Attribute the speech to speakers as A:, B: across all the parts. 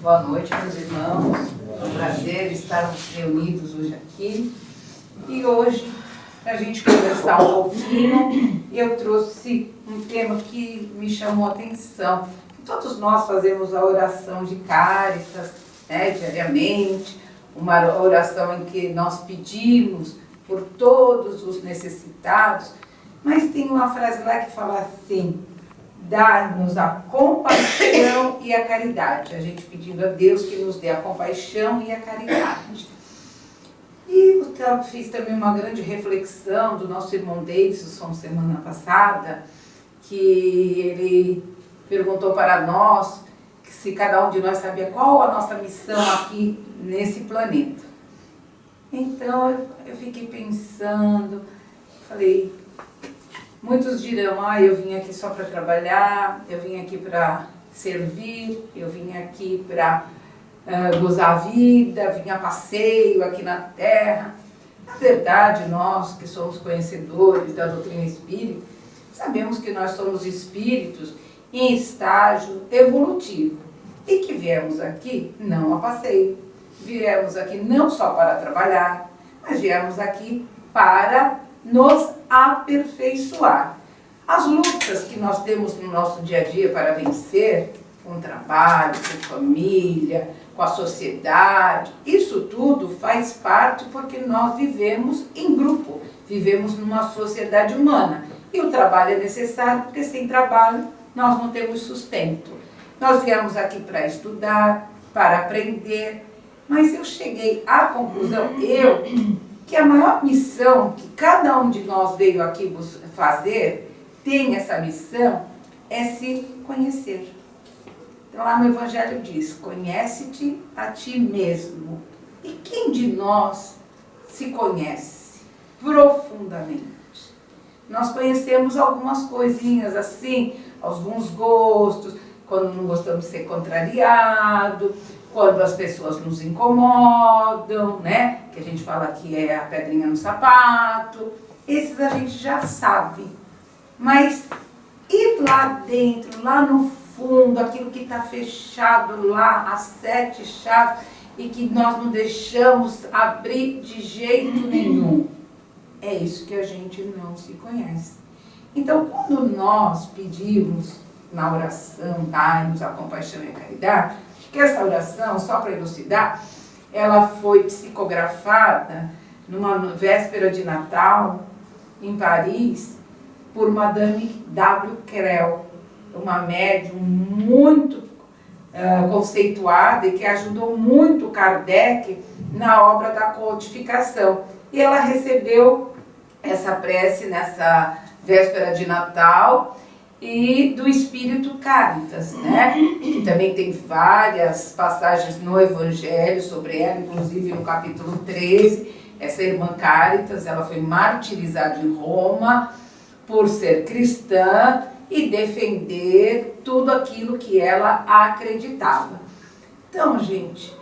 A: Boa noite, meus irmãos. É um prazer estarmos reunidos hoje aqui. E hoje, para a gente conversar um pouquinho, eu trouxe um tema que me chamou a atenção. Todos nós fazemos a oração de Cáritas, né, diariamente, uma oração em que nós pedimos por todos os necessitados, mas tem uma frase lá que fala assim: dar-nos a compaixão e a caridade. A gente pedindo a Deus que nos dê a compaixão e a caridade. E eu fiz também uma grande reflexão do nosso irmão Davidson semana passada, que ele perguntou para nós se cada um de nós sabia qual a nossa missão aqui nesse planeta. Então eu fiquei pensando, falei, muitos dirão, eu vim aqui só para trabalhar, eu vim aqui para servir, eu vim aqui para gozar a vida, vim a passeio aqui na Terra. Na verdade, nós que somos conhecedores da doutrina espírita, sabemos que nós somos espíritos em estágio evolutivo e que viemos aqui não a passeio, viemos aqui não só para trabalhar, mas viemos aqui para nos aperfeiçoar. As lutas que nós temos no nosso dia a dia para vencer, com o trabalho, com a família, com a sociedade, isso tudo faz parte porque nós vivemos em grupo, vivemos numa sociedade humana. E o trabalho é necessário porque sem trabalho nós não temos sustento. Nós viemos aqui para estudar, para aprender, mas eu cheguei à conclusão, que a maior missão que cada um de nós veio aqui fazer, tem essa missão, é se conhecer. Então lá no Evangelho diz, conhece-te a ti mesmo. E quem de nós se conhece profundamente? Nós conhecemos algumas coisinhas assim, alguns gostos, quando não gostamos de ser contrariado, quando as pessoas nos incomodam, né? Que a gente fala que é a pedrinha no sapato. Esses a gente já sabe. Mas ir lá dentro, lá no fundo, aquilo que está fechado lá, as 7 chaves, e que nós não deixamos abrir de jeito nenhum, é isso que a gente não se conhece. Então, quando nós pedimos na oração, dai-nos a compaixão e a caridade, que essa oração, só para elucidar, ela foi psicografada numa véspera de Natal, em Paris, por Madame W. Creel, uma médium muito conceituada e que ajudou muito Kardec na obra da codificação. E ela recebeu essa prece nessa véspera de Natal, e do Espírito Cáritas, né? Que também tem várias passagens no Evangelho sobre ela, inclusive no capítulo 13, essa irmã Cáritas, ela foi martirizada em Roma por ser cristã e defender tudo aquilo que ela acreditava. Então, gente,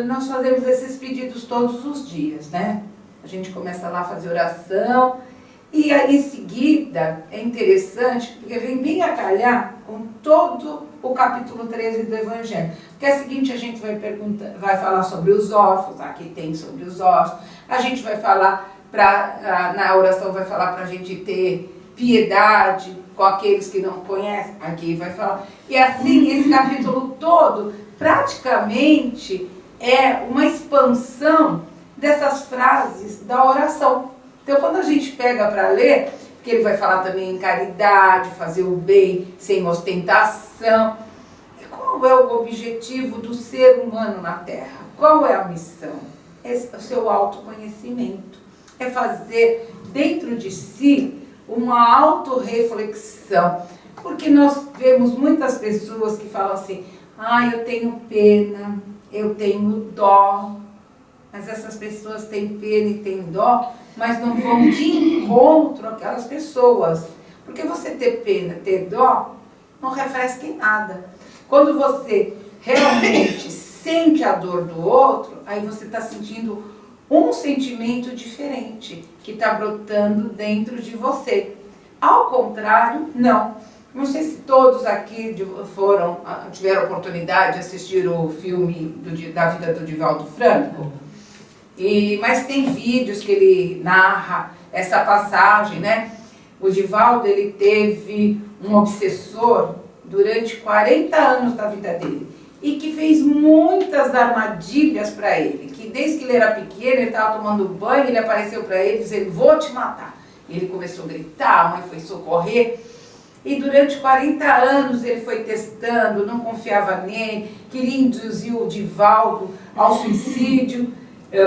A: nós fazemos esses pedidos todos os dias, né? A gente começa lá a fazer oração, e aí, em seguida, é interessante, porque vem bem a calhar com todo o capítulo 13 do Evangelho. Porque é o seguinte, a gente vai falar sobre os órfãos, aqui tem sobre os órfãos, a gente vai falar, na oração vai falar para a gente ter piedade com aqueles que não conhecem, aqui vai falar. E assim, esse capítulo todo, praticamente, é uma expansão dessas frases da oração. Então, quando a gente pega para ler, porque ele vai falar também em caridade, fazer o bem sem ostentação. E qual é o objetivo do ser humano na Terra? Qual é a missão? É o seu autoconhecimento. É fazer dentro de si uma autorreflexão. Porque nós vemos muitas pessoas que falam assim, eu tenho pena, eu tenho dó. Mas essas pessoas têm pena e têm dó, mas não vão de encontro àquelas pessoas. Porque você ter pena, ter dó, não refresca em nada. Quando você realmente sente a dor do outro, aí você está sentindo um sentimento diferente, que está brotando dentro de você. Ao contrário, não. Não sei se todos aqui tiveram oportunidade de assistir o filme da vida do Divaldo Franco, mas tem vídeos que ele narra essa passagem, né? O Divaldo, ele teve um obsessor durante 40 anos da vida dele e que fez muitas armadilhas para ele, que desde que ele era pequeno, ele estava tomando banho, ele apareceu para ele dizendo, vou te matar. E ele começou a gritar, a mãe foi socorrer. E durante 40 anos ele foi testando, não confiava nele, queria induzir o Divaldo ao suicídio,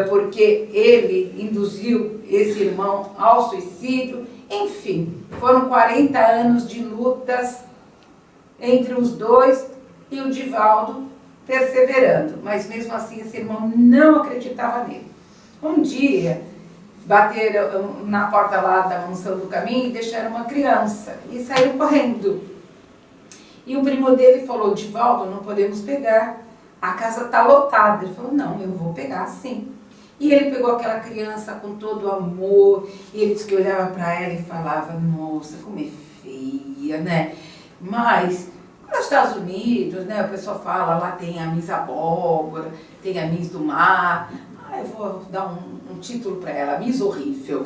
A: porque ele induziu esse irmão ao suicídio. Enfim, foram 40 anos de lutas entre os dois e o Divaldo perseverando. Mas mesmo assim esse irmão não acreditava nele. Um dia, bateram na porta lá da mansão do caminho e deixaram uma criança e saíram correndo. E o primo dele falou, Divaldo, não podemos pegar, a casa está lotada. Ele falou, não, eu vou pegar sim. E ele pegou aquela criança com todo amor, e ele disse que olhava para ela e falava, nossa, como é feia, né? Mas nos Estados Unidos, né, o pessoal fala, lá tem a Miss Abóbora, tem a Miss do Mar. Eu vou dar um título para ela, Miss Horrível.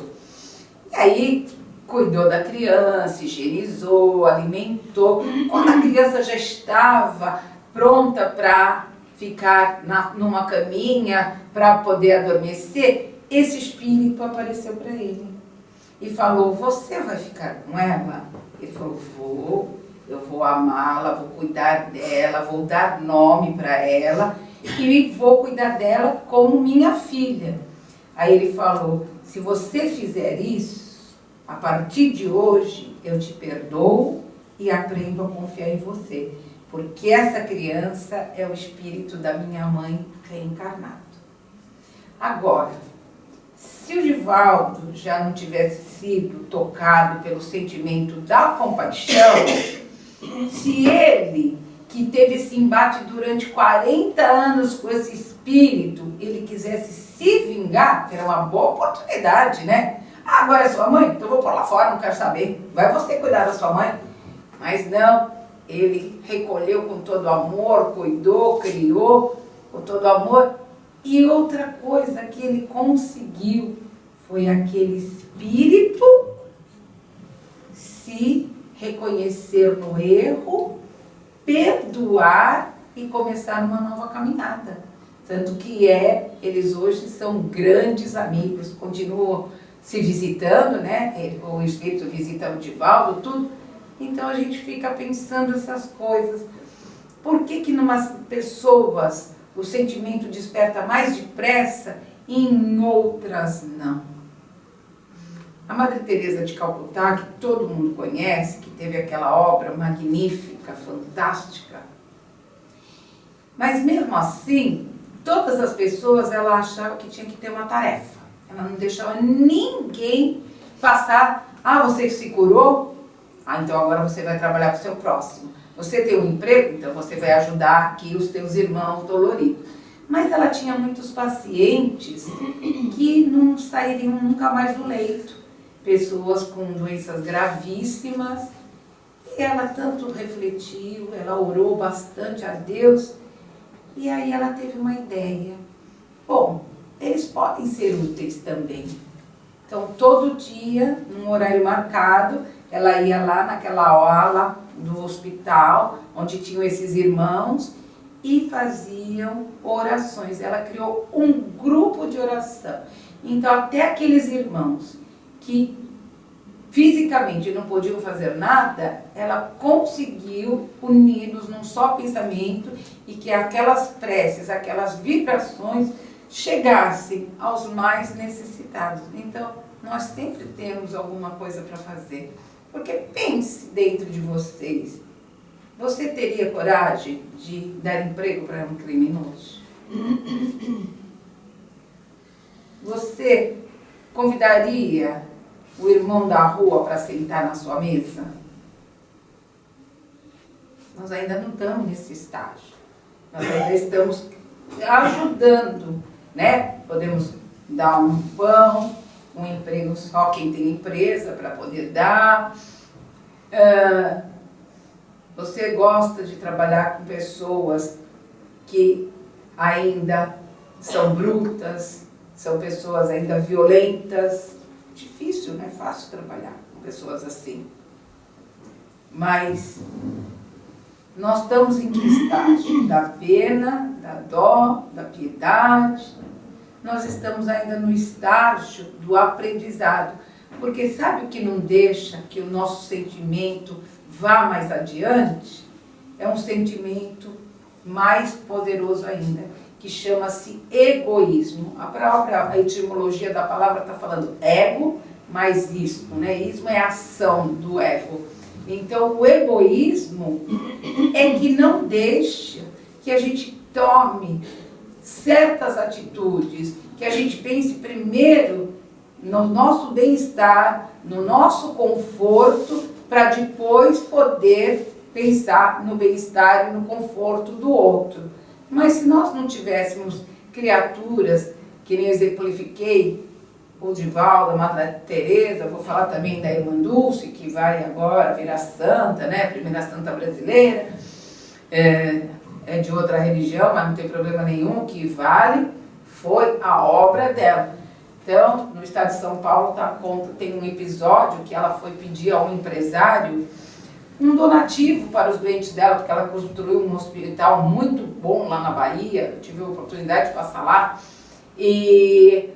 A: E aí, cuidou da criança, higienizou, alimentou. Quando a criança já estava pronta para ficar numa caminha, para poder adormecer, esse espírito apareceu para ele. E falou, você vai ficar com ela? Ele falou, eu vou amá-la, vou cuidar dela, vou dar nome para ela, e vou cuidar dela como minha filha. Aí ele falou, se você fizer isso, a partir de hoje eu te perdoo e aprendo a confiar em você, porque essa criança é o espírito da minha mãe reencarnado. Agora, se o Divaldo já não tivesse sido tocado pelo sentimento da compaixão, se ele, que teve esse embate durante 40 anos com esse espírito, ele quisesse se vingar, era uma boa oportunidade, né? Ah, agora é sua mãe? Então eu vou por lá fora, não quero saber. Vai você cuidar da sua mãe. Mas não, ele recolheu com todo amor, cuidou, criou com todo amor. E outra coisa que ele conseguiu foi aquele espírito se reconhecer no erro, perdoar e começar uma nova caminhada. Tanto que eles hoje são grandes amigos, continuam se visitando, né? O espírito visita o Divaldo, tudo. Então a gente fica pensando essas coisas. Por que numas pessoas o sentimento desperta mais depressa e em outras não? A Madre Teresa de Calcutá, que todo mundo conhece, que teve aquela obra magnífica, fantástica, mas mesmo assim, todas as pessoas, ela achava que tinha que ter uma tarefa. Ela não deixava ninguém passar, você se curou? Então agora você vai trabalhar para o seu próximo. Você tem um emprego? Então você vai ajudar aqui os teus irmãos doloridos. Mas ela tinha muitos pacientes que não sairiam nunca mais do leito. Pessoas com doenças gravíssimas. E ela tanto refletiu, ela orou bastante a Deus. E aí ela teve uma ideia. Bom, eles podem ser úteis também. Então todo dia, num horário marcado, ela ia lá naquela ala do hospital, onde tinham esses irmãos, e faziam orações. Ela criou um grupo de oração. Então até aqueles irmãos que fisicamente não podiam fazer nada, ela conseguiu uni-los num só pensamento e que aquelas preces, aquelas vibrações chegassem aos mais necessitados. Então, nós sempre temos alguma coisa para fazer. Porque pense dentro de vocês, você teria coragem de dar emprego para um criminoso? Você convidaria o irmão da rua para sentar na sua mesa? Nós ainda não estamos nesse estágio. Nós ainda estamos ajudando, né? Podemos dar um pão, um emprego só quem tem empresa para poder dar. Você gosta de trabalhar com pessoas que ainda são brutas, são pessoas ainda violentas? Difícil, não é fácil trabalhar com pessoas assim. Mas nós estamos em que estágio? Da pena, da dó, da piedade. Nós estamos ainda no estágio do aprendizado. Porque sabe o que não deixa que o nosso sentimento vá mais adiante? É um sentimento mais poderoso ainda, que chama-se egoísmo. A própria etimologia da palavra está falando ego mais ismo, né? Ismo é a ação do ego. Então, o egoísmo é que não deixa que a gente tome certas atitudes, que a gente pense primeiro no nosso bem-estar, no nosso conforto, para depois poder pensar no bem-estar e no conforto do outro. Mas se nós não tivéssemos criaturas, que nem eu exemplifiquei, o Divaldo, a Madre Teresa, vou falar também da Irmã Dulce, que vai agora virar santa, né? Primeira santa brasileira, é de outra religião, mas não tem problema nenhum, que vale, foi a obra dela. Então, no estado de São Paulo, tem um episódio que ela foi pedir a um empresário um donativo para os doentes dela, porque ela construiu um hospital muito bom lá na Bahia, eu tive a oportunidade de passar lá, e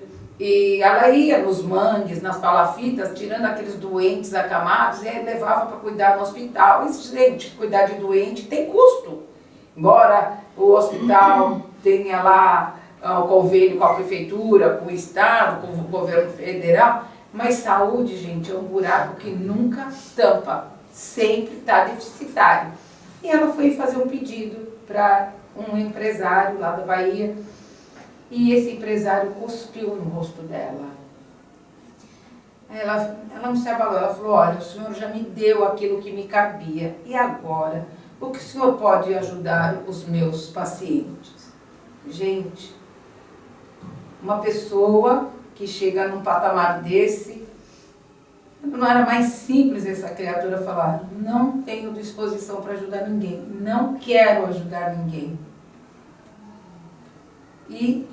A: ela ia nos mangues, nas palafitas, tirando aqueles doentes acamados, e aí levava para cuidar no hospital. E, gente, cuidar de doente tem custo. Embora o hospital tenha lá o convênio com a prefeitura, com o estado, com o governo federal, mas saúde, gente, é um buraco que nunca tampa, sempre está deficitário. E ela foi fazer um pedido para um empresário lá da Bahia, e esse empresário cuspiu no rosto dela. Ela não se abalou, ela falou, olha, o senhor já me deu aquilo que me cabia, e agora? O que o senhor pode ajudar os meus pacientes? Gente, uma pessoa que chega num patamar desse, não era mais simples essa criatura falar, não tenho disposição para ajudar ninguém, não quero ajudar ninguém. E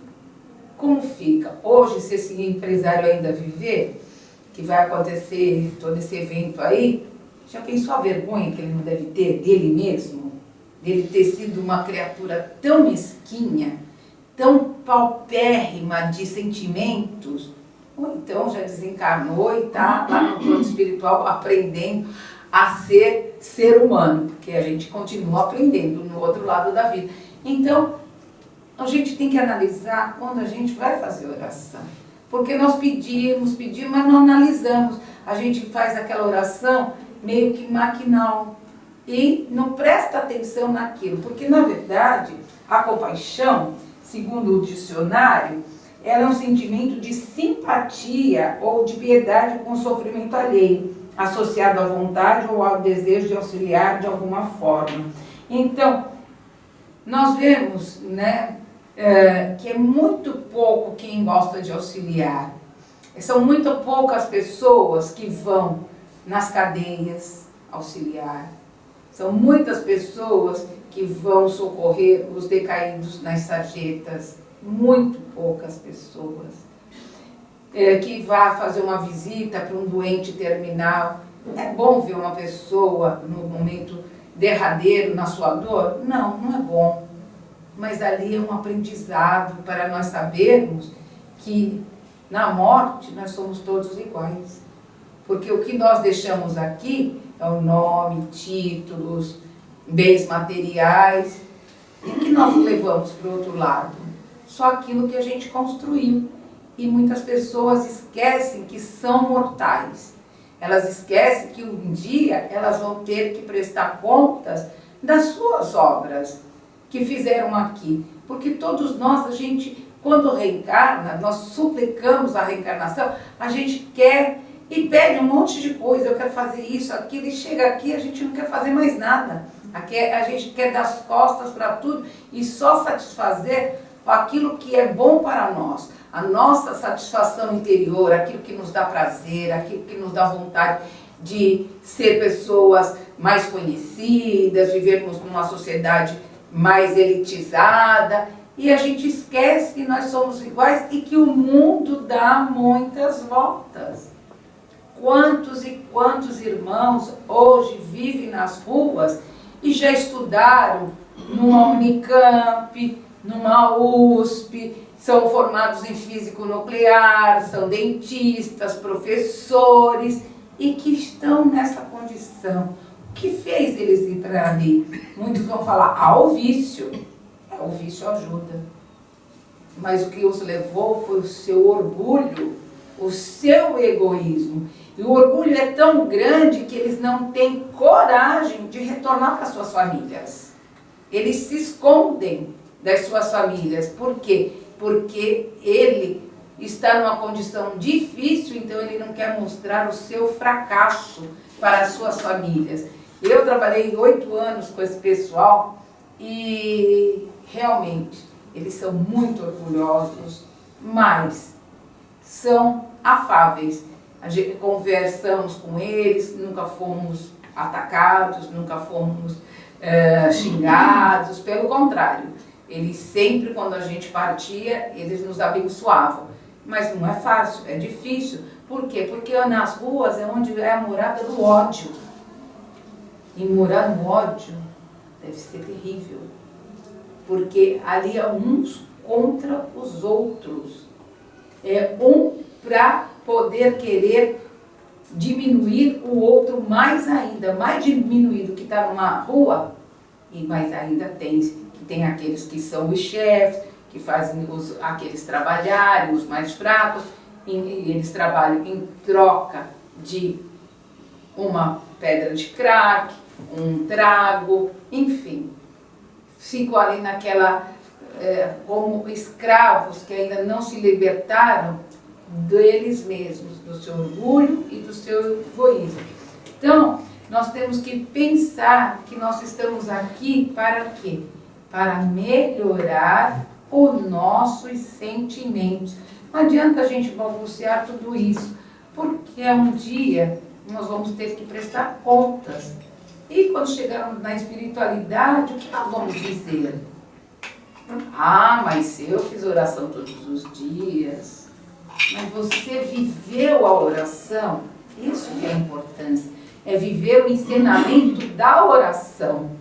A: como fica? Hoje, se esse empresário ainda viver, que vai acontecer todo esse evento aí, já pensou a vergonha que ele não deve ter dele mesmo? Dele ter sido uma criatura tão mesquinha, tão paupérrima de sentimentos, ou então já desencarnou e está lá no plano espiritual aprendendo a ser humano, porque a gente continua aprendendo no outro lado da vida. Então, a gente tem que analisar quando a gente vai fazer oração. Porque nós pedimos, mas não analisamos. A gente faz aquela oração meio que maquinal e não presta atenção naquilo. Porque, na verdade, a compaixão, segundo o dicionário, ela é um sentimento de simpatia ou de piedade com o sofrimento alheio, associado à vontade ou ao desejo de auxiliar de alguma forma. Então, nós vemos, né, que é muito pouco quem gosta de auxiliar. São muito poucas pessoas que vão nas cadeias auxiliar. São muitas pessoas que vão socorrer os decaídos nas sarjetas. Muito poucas pessoas. Que vá fazer uma visita para um doente terminal. É bom ver uma pessoa no momento derradeiro, na sua dor? Não, não é bom. Mas ali é um aprendizado para nós sabermos que na morte nós somos todos iguais. Porque o que nós deixamos aqui é o nome, títulos, bens materiais. E o que nós levamos para o outro lado? Só aquilo que a gente construiu. E muitas pessoas esquecem que são mortais. Elas esquecem que um dia elas vão ter que prestar contas das suas obras que fizeram aqui. Porque todos nós, a gente, quando reencarna, nós suplicamos a reencarnação, a gente quer e pede um monte de coisa, eu quero fazer isso, aquilo, e chega aqui, a gente não quer fazer mais nada. Aqui a gente quer dar as costas para tudo e só satisfazer aquilo que é bom para nós. A nossa satisfação interior, aquilo que nos dá prazer, aquilo que nos dá vontade de ser pessoas mais conhecidas, vivermos numa sociedade mais elitizada, e a gente esquece que nós somos iguais e que o mundo dá muitas voltas. Quantos e quantos irmãos hoje vivem nas ruas e já estudaram numa Unicamp, numa USP, são formados em físico nuclear, são dentistas, professores, e que estão nessa condição. O que fez eles ir para ali? Muitos vão falar, o vício. O vício ajuda. Mas o que os levou foi o seu orgulho, o seu egoísmo. E o orgulho é tão grande que eles não têm coragem de retornar para suas famílias. Eles se escondem das suas famílias. Por quê? Porque ele está numa condição difícil, então ele não quer mostrar o seu fracasso para as suas famílias. Eu trabalhei 8 anos com esse pessoal e realmente eles são muito orgulhosos, mas são afáveis. Conversamos com eles, nunca fomos atacados, nunca fomos xingados, pelo contrário. Eles sempre, quando a gente partia, eles nos abençoavam. Mas não é fácil, é difícil. Por quê? Porque nas ruas é onde é a morada do ódio. E morar no ódio deve ser terrível. Porque ali é uns contra os outros. É um para poder querer diminuir o outro mais ainda. Mais diminuído que está numa rua, e mais ainda tem aqueles que são os chefes, que fazem aqueles trabalharem, os mais fracos, e eles trabalham em troca de uma pedra de crack, um trago, enfim. Ficam ali naquela, como escravos que ainda não se libertaram deles mesmos, do seu orgulho e do seu egoísmo. Então, nós temos que pensar que nós estamos aqui para quê? Para melhorar os nossos sentimentos. Não adianta a gente balbuciar tudo isso, porque um dia nós vamos ter que prestar contas. E quando chegarmos na espiritualidade, o que nós vamos dizer? Mas eu fiz oração todos os dias. Mas você viveu a oração? Isso que é a importância. É viver o ensinamento da oração.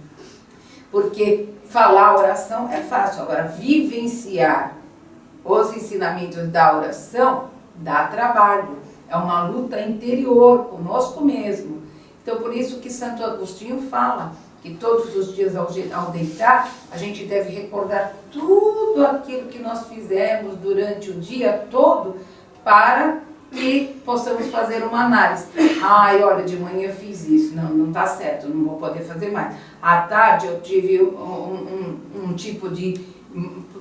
A: Porque falar oração é fácil. Agora, vivenciar os ensinamentos da oração dá trabalho. É uma luta interior conosco mesmo. Então, por isso que Santo Agostinho fala que todos os dias ao deitar, a gente deve recordar tudo aquilo que nós fizemos durante o dia todo para que possamos fazer uma análise. Olha, de manhã eu fiz isso, não está certo, não vou poder fazer mais. À tarde eu tive um tipo de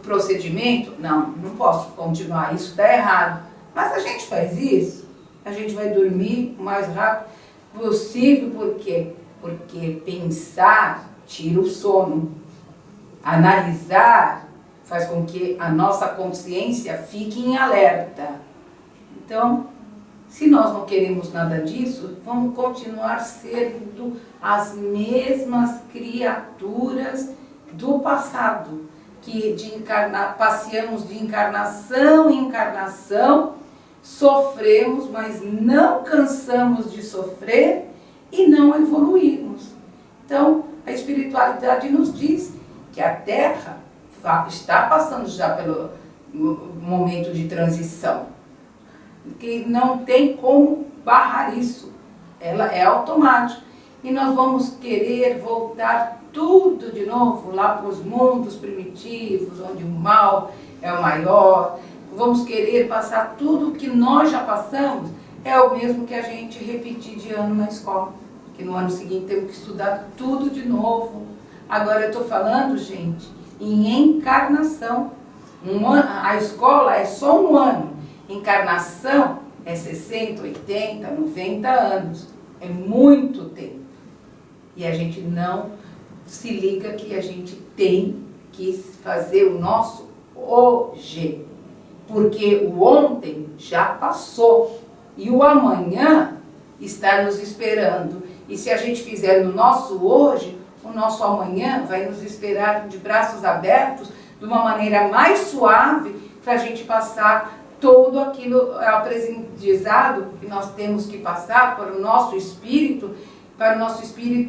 A: procedimento, não posso continuar, isso está errado. Mas a gente faz isso, a gente vai dormir o mais rápido possível, por quê? Porque pensar tira o sono. Analisar faz com que a nossa consciência fique em alerta. Então, se nós não queremos nada disso, vamos continuar sendo as mesmas criaturas do passado, que passeamos de encarnação em encarnação, sofremos, mas não cansamos de sofrer e não evoluímos. Então, a espiritualidade nos diz que a Terra está passando já pelo momento de transição, que não tem como barrar isso, ela é automática. E nós vamos querer voltar tudo de novo lá para os mundos primitivos, onde o mal é o maior. Vamos querer passar tudo que nós já passamos, é o mesmo que a gente repetir de ano na escola. Que no ano seguinte temos que estudar tudo de novo. Agora eu estou falando, gente, em encarnação. A escola é só um ano. Encarnação é 60, 80, 90 anos. É muito tempo. E a gente não se liga que a gente tem que fazer o nosso hoje. Porque o ontem já passou. E o amanhã está nos esperando. E se a gente fizer no nosso hoje, o nosso amanhã vai nos esperar de braços abertos, de uma maneira mais suave, para a gente passar todo aquilo aprendizado que nós temos que passar para o nosso espírito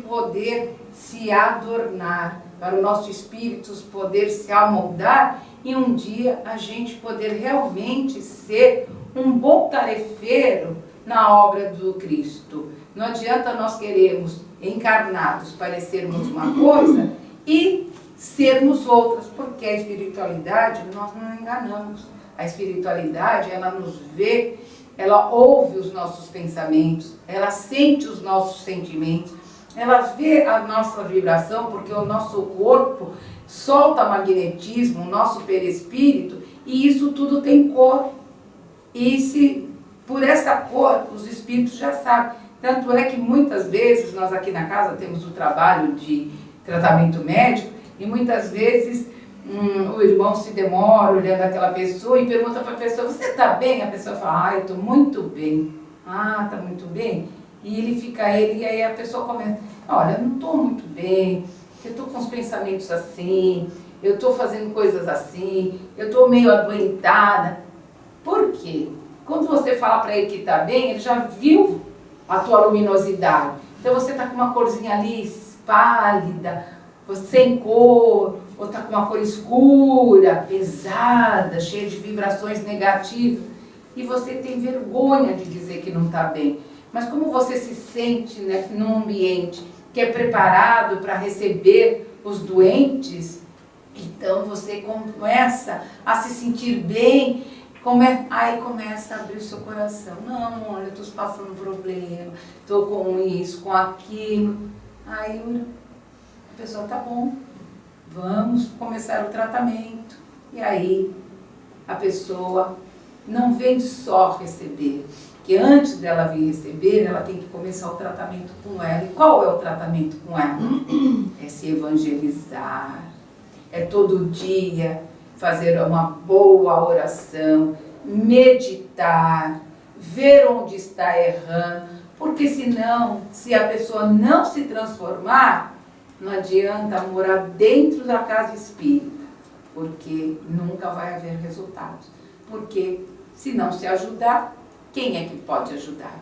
A: poder se adornar, para o nosso espírito poder se amoldar e um dia a gente poder realmente ser um bom tarefeiro na obra do Cristo. Não adianta nós queremos, encarnados, parecermos uma coisa e sermos outras, porque a espiritualidade, nós não enganamos. A espiritualidade, ela nos vê, ela ouve os nossos pensamentos, ela sente os nossos sentimentos, ela vê a nossa vibração, porque o nosso corpo solta magnetismo, o nosso perispírito, e isso tudo tem cor. E se por essa cor, os espíritos já sabem. Tanto é que muitas vezes, nós aqui na casa temos o trabalho de tratamento médico, e muitas vezes o irmão se demora olhando aquela pessoa e pergunta para a pessoa, você está bem? A pessoa fala, eu estou muito bem. Ah, está muito bem? E ele fica, e aí a pessoa começa, olha, eu não estou muito bem, eu estou com os pensamentos assim, eu estou fazendo coisas assim, eu estou meio adoentada. Por quê? Quando você fala para ele que está bem, ele já viu a tua luminosidade. Então você está com uma corzinha ali, pálida, sem cor, ou está com uma cor escura, pesada, cheia de vibrações negativas, e você tem vergonha de dizer que não está bem. Mas como você se sente, né, num ambiente que é preparado para receber os doentes, então você começa a se sentir bem, aí começa a abrir o seu coração. Não, olha, eu estou passando um problema, estou com isso, com aquilo. Aí a pessoa, tá bom, vamos começar o tratamento. E aí a pessoa não vem só receber, que antes dela vir receber, ela tem que começar o tratamento com ela. E qual é o tratamento com ela? É se evangelizar, é todo dia fazer uma boa oração, meditar, ver onde está errando, porque senão, se a pessoa não se transformar, não adianta morar dentro da casa espírita, porque nunca vai haver resultados. Porque se não se ajudar, quem é que pode ajudar?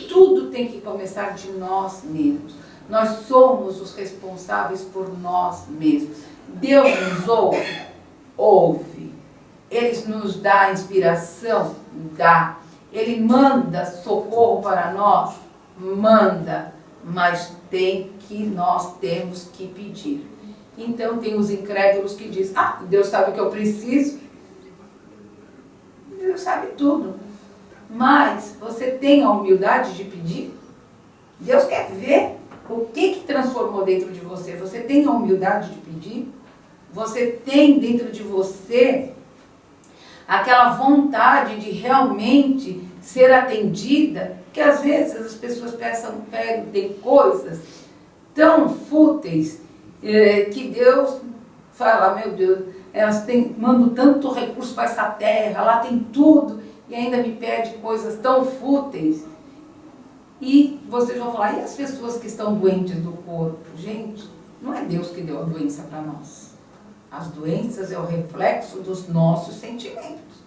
A: Tudo tem que começar de nós mesmos. Nós somos os responsáveis por nós mesmos. Deus nos ouve? Ouve. Ele nos dá inspiração? Dá. Ele manda socorro para nós? Manda. Mas nós temos que pedir. Então tem os incrédulos que dizem, Deus sabe o que eu preciso. Deus sabe tudo. Mas você tem a humildade de pedir? Deus quer ver o que transformou dentro de você. Você tem a humildade de pedir? Você tem dentro de você aquela vontade de realmente ser atendida? Que às vezes as pessoas pedem coisas tão fúteis que Deus fala, meu Deus, elas mandam tanto recurso para essa terra, lá tem tudo, e ainda me pede coisas tão fúteis. E vocês vão falar, e as pessoas que estão doentes do corpo? Gente, não é Deus que deu a doença para nós. As doenças é o reflexo dos nossos sentimentos.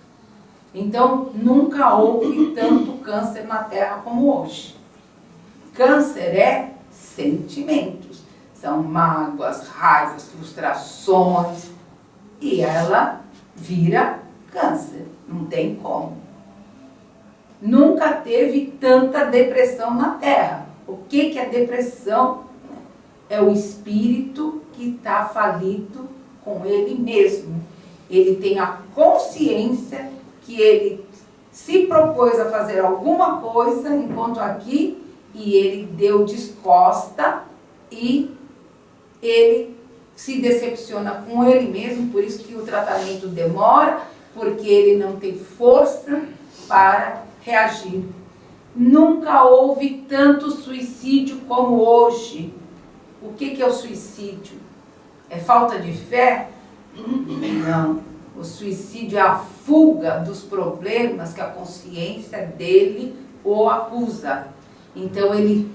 A: Então, nunca houve tanto câncer na Terra como hoje. Câncer é sentimentos. São mágoas, raivas, frustrações. E ela vira câncer. Não tem como. Nunca teve tanta depressão na Terra. O que é depressão? É o espírito que está falido com ele mesmo. Ele tem a consciência que ele se propôs a fazer alguma coisa enquanto aqui, e ele deu descosta e ele se decepciona com ele mesmo, por isso que o tratamento demora, porque ele não tem força para reagir. Nunca houve tanto suicídio como hoje. O que é o suicídio? É falta de fé? Não. O suicídio é a fuga dos problemas que a consciência dele o acusa. Então ele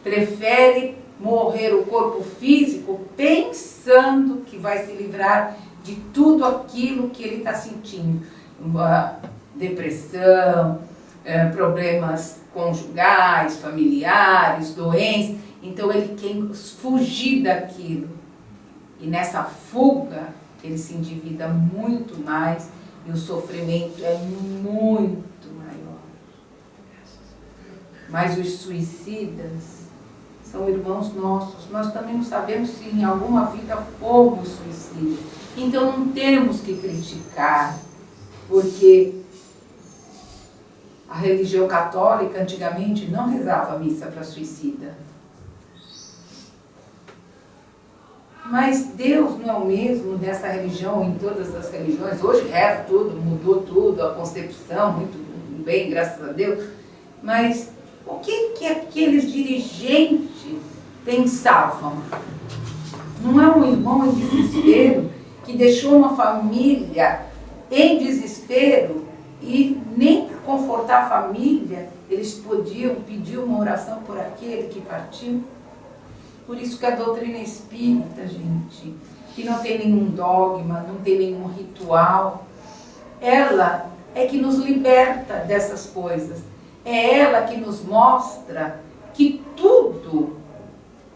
A: prefere morrer o corpo físico pensando que vai se livrar de tudo aquilo que ele está sentindo. Uma depressão, problemas conjugais, familiares, doenças. Então ele quer fugir daquilo. E nessa fuga ele se endivida muito mais e o sofrimento é muito maior. Mas os suicidas são irmãos nossos. Nós também não sabemos se em alguma vida fomos suicidas. Então não temos que criticar, porque a religião católica antigamente não rezava missa para suicida. Mas Deus não é o mesmo dessa religião em todas as religiões. Hoje reza tudo, mudou tudo, a concepção, muito bem, graças a Deus. Mas o que aqueles dirigentes pensavam? Não é um irmão em desespero que deixou uma família em desespero e nem para confortar a família eles podiam pedir uma oração por aquele que partiu? Por isso que a doutrina espírita, gente, que não tem nenhum dogma, não tem nenhum ritual, ela é que nos liberta dessas coisas. É ela que nos mostra que tudo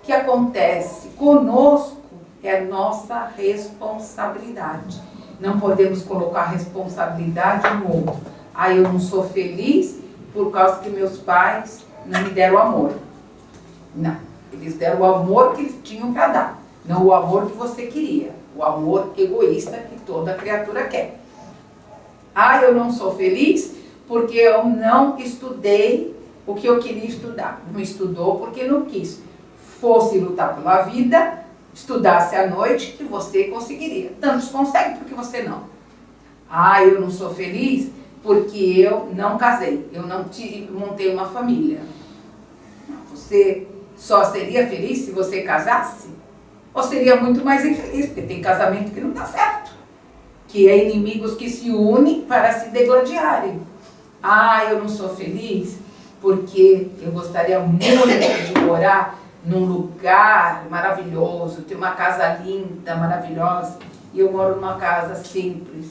A: que acontece conosco é nossa responsabilidade. Não podemos colocar responsabilidade no outro. Ah, eu não sou feliz por causa que meus pais não me deram amor. Não. Eles deram o amor que eles tinham para dar, não o amor que você queria, o amor egoísta que toda criatura quer. Ah, eu não sou feliz porque eu não estudei o que eu queria estudar. Não estudou porque não quis. Fosse lutar pela vida, estudasse à noite, que você conseguiria. Tantos conseguem porque você não. Ah, eu não sou feliz porque eu não casei, eu não montei uma família. Você só seria feliz se você casasse? Ou seria muito mais infeliz, porque tem casamento que não dá certo. Que é inimigos que se unem para se degladiarem. Ah, eu não sou feliz porque eu gostaria muito de morar num lugar maravilhoso, ter uma casa linda, maravilhosa, e eu moro numa casa simples.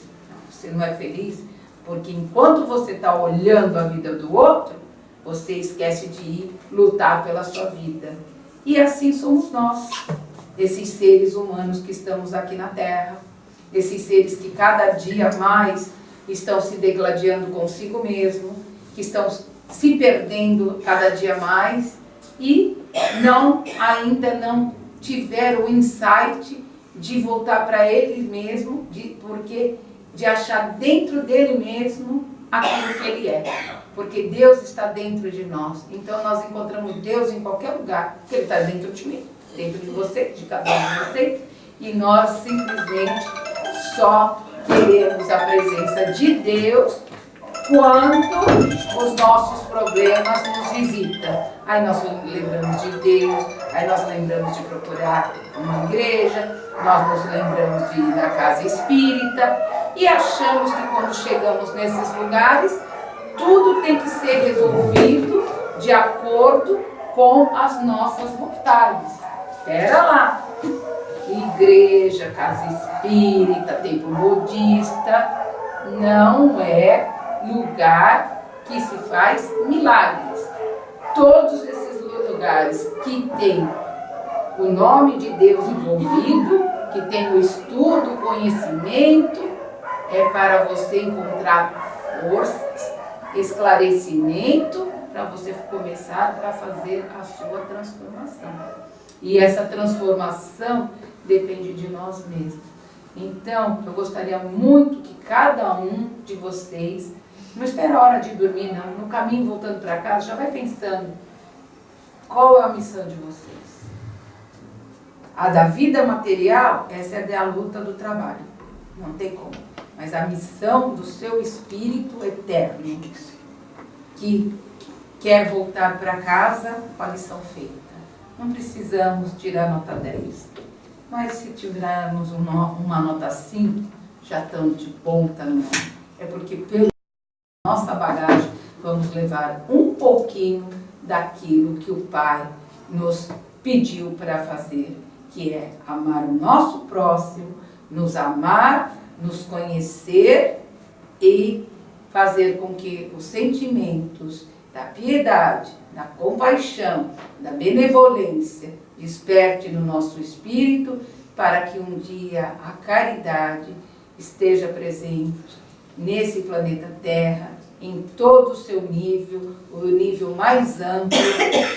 A: Você não é feliz porque enquanto você está olhando a vida do outro, você esquece de ir lutar pela sua vida. E assim somos nós, esses seres humanos que estamos aqui na Terra, esses seres que cada dia mais estão se degladiando consigo mesmo, que estão se perdendo cada dia mais e ainda não tiveram o insight de voltar para ele mesmo, de achar dentro dele mesmo aquilo que ele é. Porque Deus está dentro de nós. Então nós encontramos Deus em qualquer lugar. Porque Ele está dentro de mim, dentro de você, de cada um de vocês. E nós simplesmente só queremos a presença de Deus quando os nossos problemas nos visitam. Aí nós lembramos de Deus, aí nós lembramos de procurar uma igreja, nós nos lembramos de ir na casa espírita e achamos que quando chegamos nesses lugares, tudo tem que ser resolvido de acordo com as nossas vontades. Espera lá. Igreja, casa espírita, templo budista, não é lugar que se faz milagres. Todos esses lugares que tem o nome de Deus envolvido, que tem o estudo, o conhecimento, é para você encontrar forças, esclarecimento, para você começar a fazer a sua transformação. E essa transformação depende de nós mesmos. Então, eu gostaria muito que cada um de vocês, não espera a hora de dormir não, no caminho voltando para casa, já vai pensando, qual é a missão de vocês? A da vida material, essa é a luta do trabalho, não tem como. Mas a missão do seu espírito eterno, que quer voltar para casa com a lição feita. Não precisamos tirar nota 10. Mas se tivermos uma nota 5, já estamos de ponta não. É porque pela nossa bagagem vamos levar um pouquinho daquilo que o Pai nos pediu para fazer, que é amar o nosso próximo, nos amar, nos conhecer e fazer com que os sentimentos da piedade, da compaixão, da benevolência desperte no nosso espírito, para que um dia a caridade esteja presente nesse planeta Terra, em todo o seu nível, o nível mais amplo,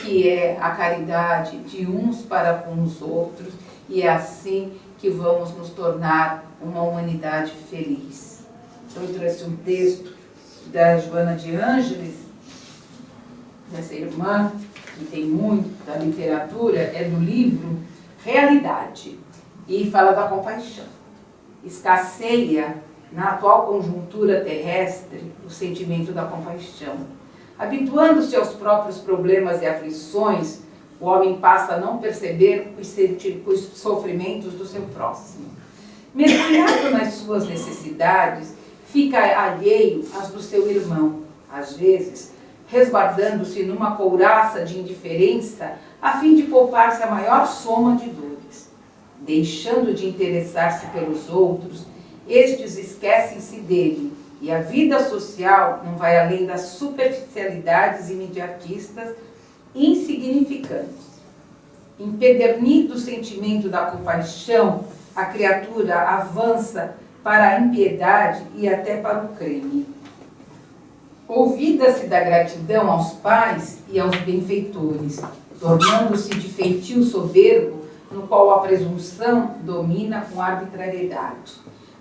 A: que é a caridade de uns para com os outros, e é assim que vamos nos tornar uma humanidade feliz. Então, eu trouxe um texto da Joana de Ângeles, dessa irmã, que tem muito da literatura, é do livro Realidade, e fala da compaixão. Escasseia, na atual conjuntura terrestre, o sentimento da compaixão. Habituando-se aos próprios problemas e aflições, o homem passa a não perceber os sofrimentos do seu próximo. Mergulhado nas suas necessidades, fica alheio às do seu irmão, às vezes, resguardando-se numa couraça de indiferença, a fim de poupar-se a maior soma de dores. Deixando de interessar-se pelos outros, estes esquecem-se dele, e a vida social não vai além das superficialidades imediatistas insignificantes. Empedernido o sentimento da compaixão, a criatura avança para a impiedade e até para o crime. Ouvida-se da gratidão aos pais e aos benfeitores, tornando-se de feitio soberbo, no qual a presunção domina com arbitrariedade.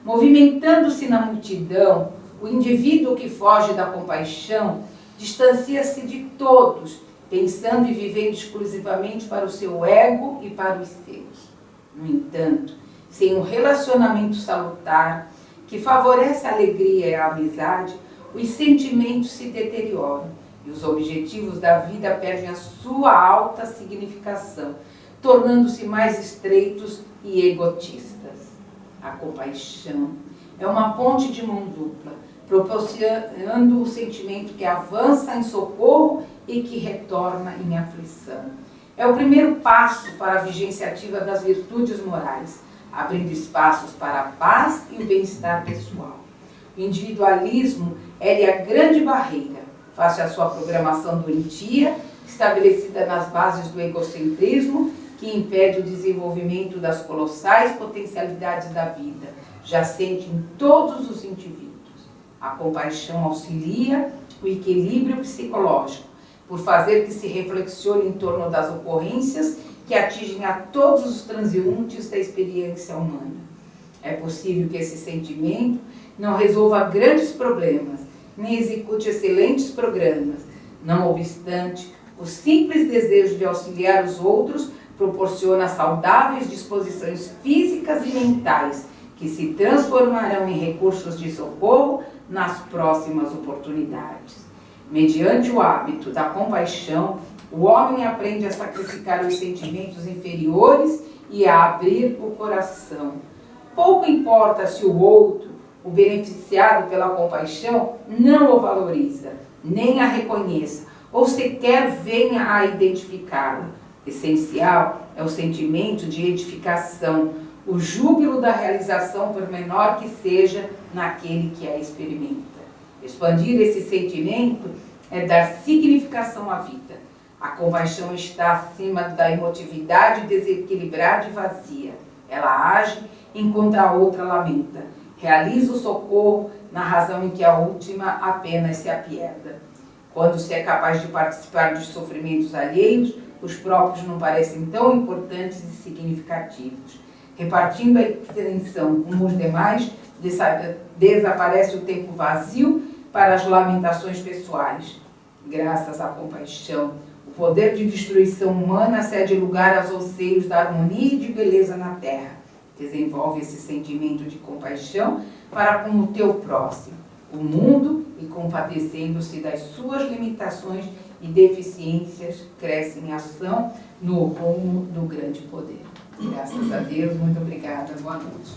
A: Movimentando-se na multidão, o indivíduo que foge da compaixão distancia-se de todos, pensando e vivendo exclusivamente para o seu ego e para os seus. No entanto, sem um relacionamento salutar, que favorece a alegria e a amizade, os sentimentos se deterioram e os objetivos da vida perdem a sua alta significação, tornando-se mais estreitos e egotistas. A compaixão é uma ponte de mão dupla, proporcionando o sentimento que avança em socorro e que retorna em aflição. É o primeiro passo para a vigência ativa das virtudes morais, abrindo espaços para a paz e o bem-estar pessoal. O individualismo é a grande barreira, face à sua programação doentia, estabelecida nas bases do egocentrismo, que impede o desenvolvimento das colossais potencialidades da vida, jacente em todos os indivíduos. A compaixão auxilia o equilíbrio psicológico, por fazer que se reflexione em torno das ocorrências que atingem a todos os transeuntes da experiência humana. É possível que esse sentimento não resolva grandes problemas, nem execute excelentes programas. Não obstante, o simples desejo de auxiliar os outros proporciona saudáveis disposições físicas e mentais que se transformarão em recursos de socorro nas próximas oportunidades. Mediante o hábito da compaixão, o homem aprende a sacrificar os sentimentos inferiores e a abrir o coração. Pouco importa se o outro, o beneficiado pela compaixão, não o valoriza, nem a reconheça, ou sequer venha a identificá-lo. Essencial é o sentimento de edificação, o júbilo da realização, por menor que seja, naquele que a experimenta. Expandir esse sentimento é dar significação à vida. A compaixão está acima da emotividade desequilibrada e vazia. Ela age enquanto a outra lamenta. Realiza o socorro na razão em que a última apenas se apieda. Quando se é capaz de participar dos sofrimentos alheios, os próprios não parecem tão importantes e significativos. Repartindo a atenção com os demais, desaparece o tempo vazio para as lamentações pessoais. Graças à compaixão, o poder de destruição humana cede lugar aos anseios da harmonia e de beleza na Terra. Desenvolve esse sentimento de compaixão para com o teu próximo, o mundo, e compadecendo-se das suas limitações e deficiências, cresce em ação no rumo do grande poder. Graças a Deus, muito obrigada, boa noite.